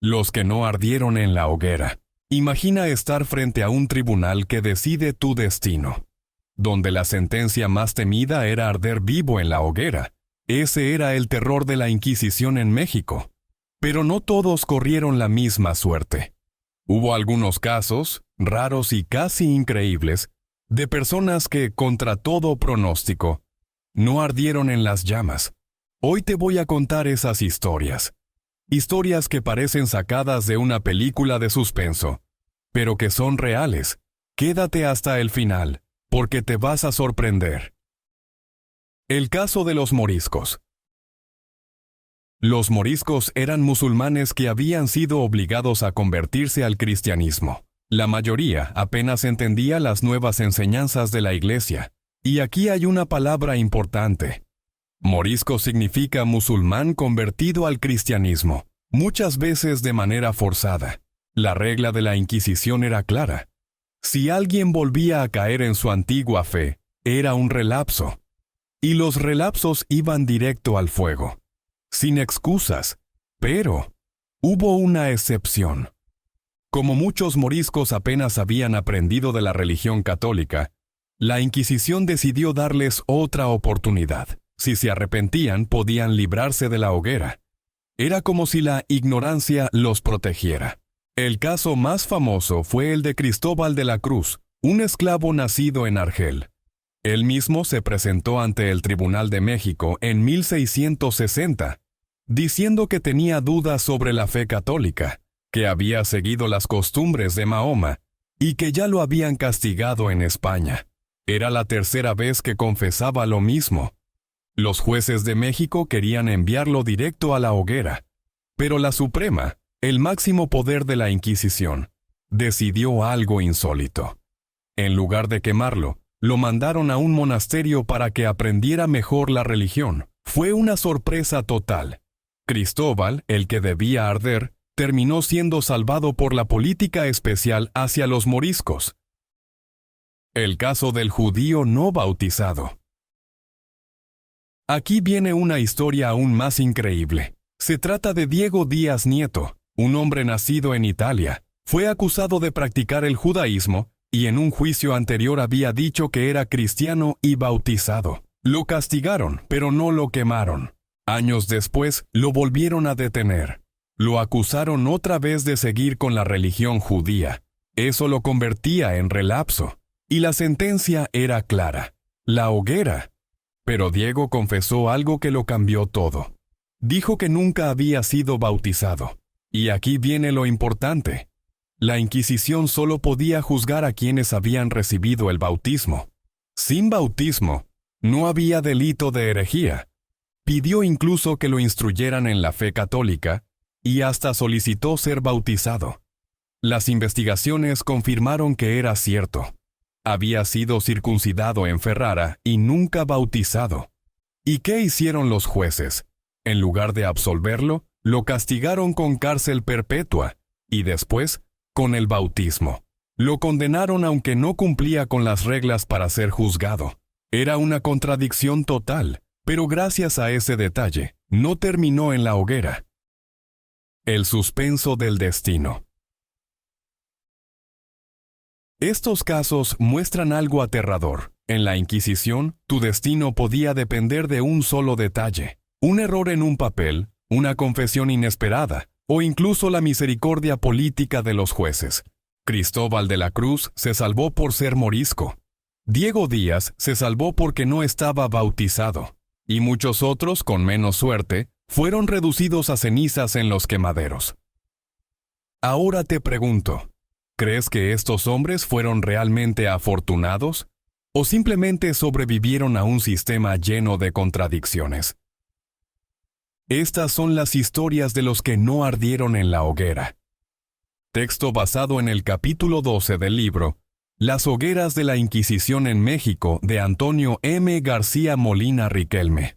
Los que no ardieron en la hoguera. Imagina estar frente a un tribunal que decide tu destino, donde la sentencia más temida era arder vivo en la hoguera. Ese era el terror de la Inquisición en México. Pero no todos corrieron la misma suerte. Hubo algunos casos, raros y casi increíbles, de personas que, contra todo pronóstico, no ardieron en las llamas. Hoy te voy a contar esas historias. Historias que parecen sacadas de una película de suspenso, pero que son reales. Quédate hasta el final, porque te vas a sorprender. El caso de los moriscos. Los moriscos eran musulmanes que habían sido obligados a convertirse al cristianismo. La mayoría apenas entendía las nuevas enseñanzas de la Iglesia. Y aquí hay una palabra importante. Morisco significa musulmán convertido al cristianismo, muchas veces de manera forzada. La regla de la Inquisición era clara. Si alguien volvía a caer en su antigua fe, era un relapso. Y los relapsos iban directo al fuego, sin excusas. Pero hubo una excepción. Como muchos moriscos apenas habían aprendido de la religión católica, la Inquisición decidió darles otra oportunidad. Si se arrepentían, podían librarse de la hoguera. Era como si la ignorancia los protegiera. El caso más famoso fue el de Cristóbal de la Cruz, un esclavo nacido en Argel. Él mismo se presentó ante el Tribunal de México en 1660, diciendo que tenía dudas sobre la fe católica, que había seguido las costumbres de Mahoma y que ya lo habían castigado en España. Era la tercera vez que confesaba lo mismo. Los jueces de México querían enviarlo directo a la hoguera, pero la Suprema, el máximo poder de la Inquisición, decidió algo insólito. En lugar de quemarlo, lo mandaron a un monasterio para que aprendiera mejor la religión. Fue una sorpresa total. Cristóbal, el que debía arder, terminó siendo salvado por la política especial hacia los moriscos. El caso del judío no bautizado. Aquí viene una historia aún más increíble. Se trata de Diego Díaz Nieto, un hombre nacido en Italia. Fue acusado de practicar el judaísmo y en un juicio anterior había dicho que era cristiano y bautizado. Lo castigaron, pero no lo quemaron. Años después, lo volvieron a detener. Lo acusaron otra vez de seguir con la religión judía. Eso lo convertía en relapso. Y la sentencia era clara: la hoguera. Pero Diego confesó algo que lo cambió todo. Dijo que nunca había sido bautizado. Y aquí viene lo importante. La Inquisición solo podía juzgar a quienes habían recibido el bautismo. Sin bautismo, no había delito de herejía. Pidió incluso que lo instruyeran en la fe católica y hasta solicitó ser bautizado. Las investigaciones confirmaron que era cierto. Había sido circuncidado en Ferrara y nunca bautizado. ¿Y qué hicieron los jueces? En lugar de absolverlo, lo castigaron con cárcel perpetua y después con el bautismo. Lo condenaron aunque no cumplía con las reglas para ser juzgado. Era una contradicción total, pero gracias a ese detalle, no terminó en la hoguera. El suspenso del destino. Estos casos muestran algo aterrador. En la Inquisición, tu destino podía depender de un solo detalle. Un error en un papel, una confesión inesperada, o incluso la misericordia política de los jueces. Cristóbal de la Cruz se salvó por ser morisco. Diego Díaz se salvó porque no estaba bautizado. Y muchos otros, con menos suerte, fueron reducidos a cenizas en los quemaderos. Ahora te pregunto, ¿crees que estos hombres fueron realmente afortunados? ¿O simplemente sobrevivieron a un sistema lleno de contradicciones? Estas son las historias de los que no ardieron en la hoguera. Texto basado en el capítulo 12 del libro Las hogueras de la Inquisición en México de Antonio M. García Molina Riquelme.